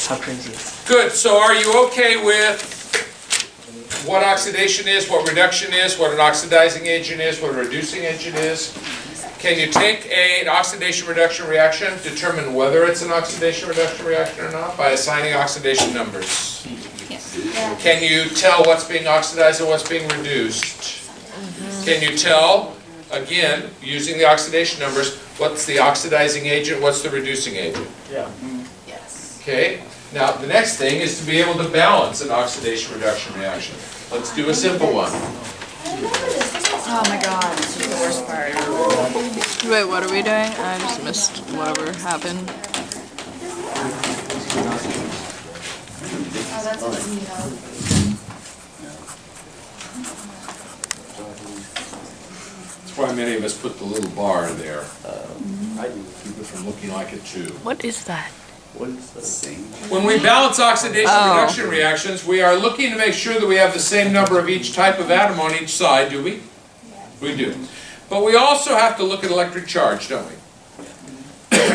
How crazy. Good, so are you okay with what oxidation is, what reduction is, what an oxidizing agent is, what a reducing agent is? Can you take an oxidation reduction reaction, determine whether it's an oxidation reduction reaction or not by assigning oxidation numbers? Yes. Can you tell what's being oxidized and what's being reduced? Can you tell, again, using the oxidation numbers, what's the oxidizing agent, what's the reducing agent? Yeah. Yes. Okay, now the next thing is to be able to balance an oxidation reduction reaction. Let's do a simple one. Oh my god, this is the worst part. Wait, what are we doing? I just missed whatever happened. Oh, that's what you know. That's why many of us put the little bar there. I do. Keep it from looking like a tube. What is that? What is the same? When we balance oxidation reduction reactions, we are looking to make sure that we have the same number of each type of atom on each side, do we? We do. But we also have to look at electric charge, don't we?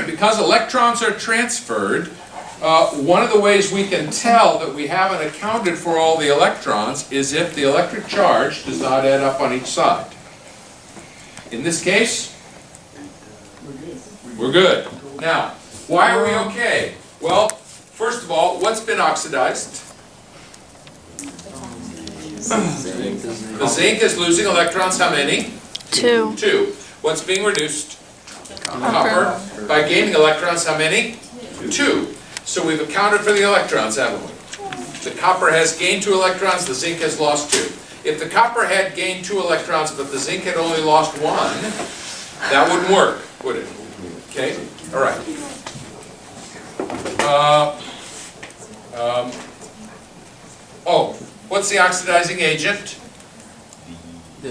Because electrons are transferred, one of the ways we can tell that we haven't accounted for all the electrons is if the electric charge does not add up on each side. In this case, we're good. Now, why are we okay? Well, first of all, what's been oxidized? The zinc is losing electrons, how many? 2. 2. What's being reduced? Copper. By gaining electrons, how many? 2. So we've accounted for the electrons, haven't we? The copper has gained 2 electrons, the zinc has lost 2. If the copper had gained 2 electrons, but the zinc had only lost 1, that wouldn't work, would it? Okay? All right. What's the oxidizing agent? The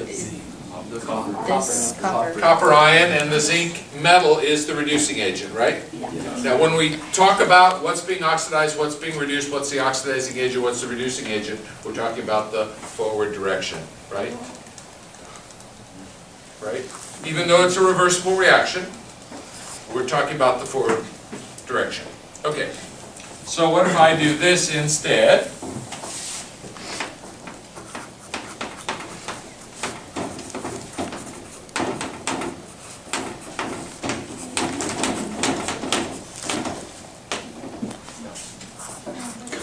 copper. This copper. Copper ion, and the zinc metal is the reducing agent, right? Now, when we talk about what's being oxidized, what's being reduced, what's the oxidizing agent, what's the reducing agent, we're talking about the forward direction, right? Right? Even though it's a reversible reaction, we're talking about the forward direction. Okay, so what if I do this instead?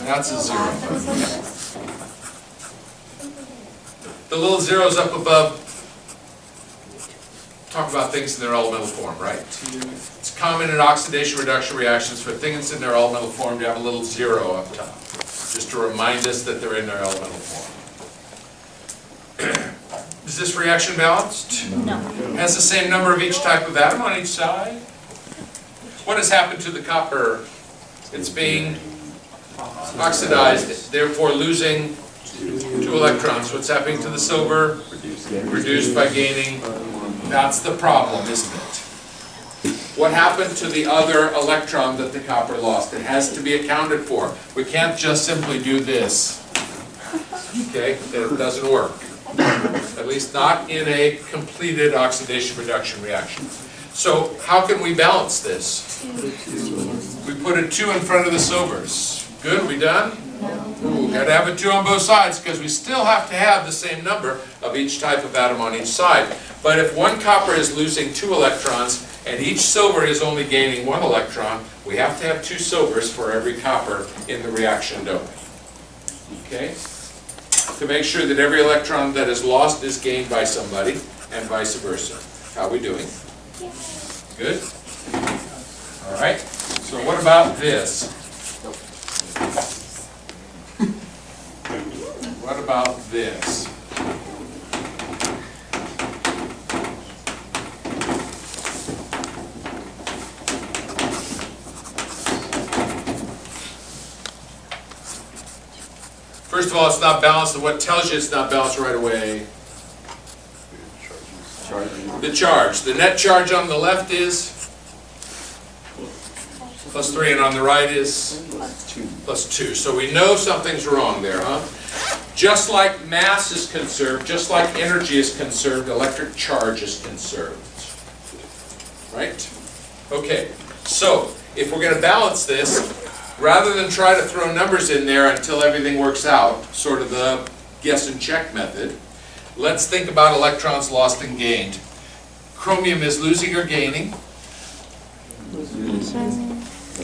That's a 0. The little zeros up above talk about things in their elemental form, right? It's common in oxidation reduction reactions for things in their elemental form to have a little 0 up top, just to remind us that they're in their elemental form. Is this reaction balanced? No. Has the same number of each type of atom on each side? What has happened to the copper? It's being oxidized, therefore losing 2 electrons. What's happening to the silver? Reduced by gaining. That's the problem, isn't it? What happened to the other electron that the copper lost? It has to be accounted for. We can't just simply do this. Okay? It doesn't work. At least not in a completed oxidation reduction reaction. So how can we balance this? We put a 2 in front of the silvers. Good, we done? Ooh, got to have a 2 on both sides because we still have to have the same number of each type of atom on each side. But if one copper is losing 2 electrons and each silver is only gaining 1 electron, we have to have 2 silvers for every copper in the reaction, don't we? Okay? To make sure that every electron that is lost is gained by somebody and vice versa. How are we doing? Good? All right. So what about this? What about this? First of all, it's not balanced, and what tells you it's not balanced right away? The charge. The net charge on the left is +3, and on the right is +2. So we know something's wrong there, huh? Just like mass is conserved, just like energy is conserved, electric charge is conserved. Right? Okay, so if we're going to balance this, rather than try to throw numbers in there until everything works out, sort of the guess and check method, let's think about electrons lost and gained. Chromium is losing or gaining?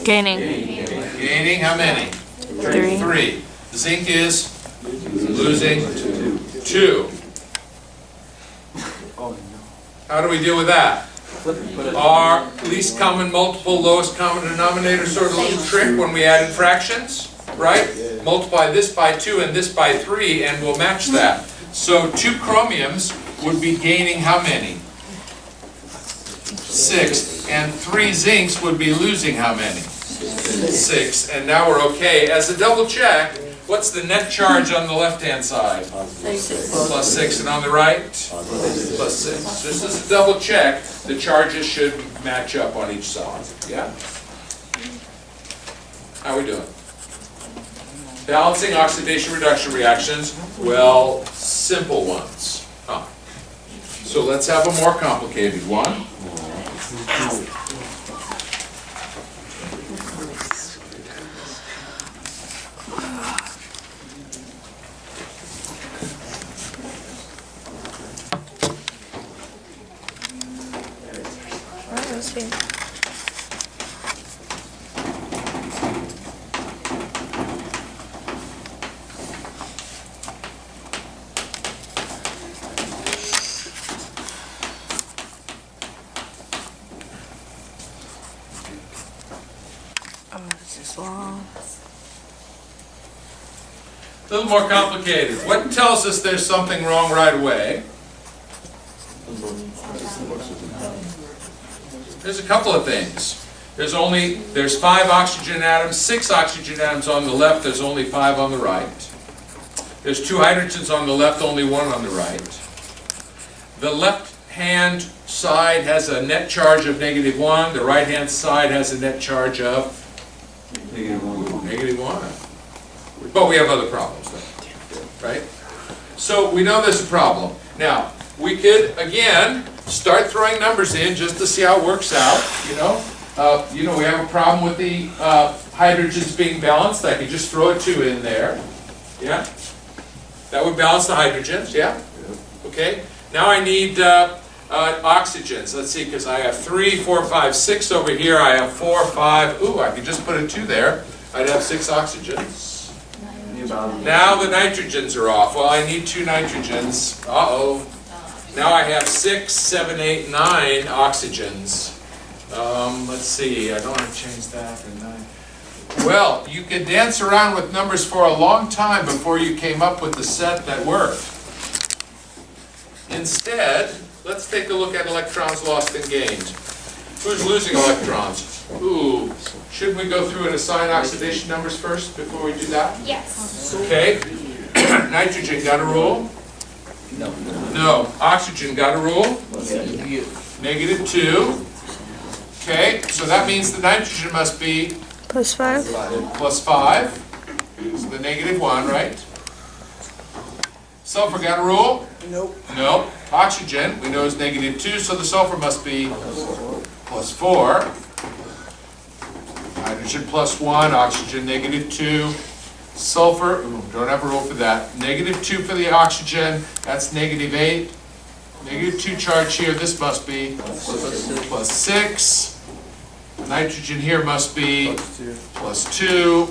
Gaining. Gaining, how many? 3. 3. Zinc is losing 2. How do we deal with that? Our least common multiple, lowest common denominator sort of little trick when we added fractions, right? Multiply this by 2 and this by 3 and we'll match that. So 2 chromiums would be gaining how many? 6. And 3 zincs would be losing how many? 6. And now we're okay. As a double check, what's the net charge on the left-hand side? Plus 6. And on the right? Plus 6. Just as a double check, the charges should match up on each side. Yeah? How are we doing? Balancing oxidation reduction reactions, well, simple ones. So let's have a more complicated one. Let's see. Oh, this is long. A little more complicated. What tells us there's something wrong right away? There's a couple of things. There's 5 oxygen atoms, 6 oxygen atoms on the left, there's only 5 on the right. There's 2 hydrogens on the left, only 1 on the right. The left-hand side has a net charge of -1, the right-hand side has a net charge of -1. But we have other problems though, right? So we know there's a problem. Now, we could, again, start throwing numbers in just to see how it works out, you know. We have a problem with the hydrogens being balanced. I could just throw a 2 in there. Yeah? That would balance the hydrogens, yeah? Okay. Now I need oxygens. Let's see, because I have 3, 4, 5, 6 over here. I have 4, 5. Ooh, I could just put a 2 there. I'd have 6 oxygens. Now the nitrogens are off. Well, I need 2 nitrogens. Uh-oh. Now I have 6, 7, 8, 9 oxygens. Let's see, I don't want to change that to 9. Well, you could dance around with numbers for a long time before you came up with the set that worked. Instead, let's take a look at electrons lost and gained. Who's losing electrons? Ooh, shouldn't we go through and assign oxidation numbers first before we do that? Yes. Okay. Nitrogen got a rule? No. No. Oxygen got a rule? -2. Okay, so that means the nitrogen must be +5. +5. So the -1, right? Sulfur got a rule? Nope. Nope. Oxygen, we know is -2, so the sulfur must be +4. Hydrogen +1, oxygen -2. Sulfur, ooh, don't have a rule for that. -2 for the oxygen, that's -8. -2 charge here, this must be +6. Nitrogen here must be +2.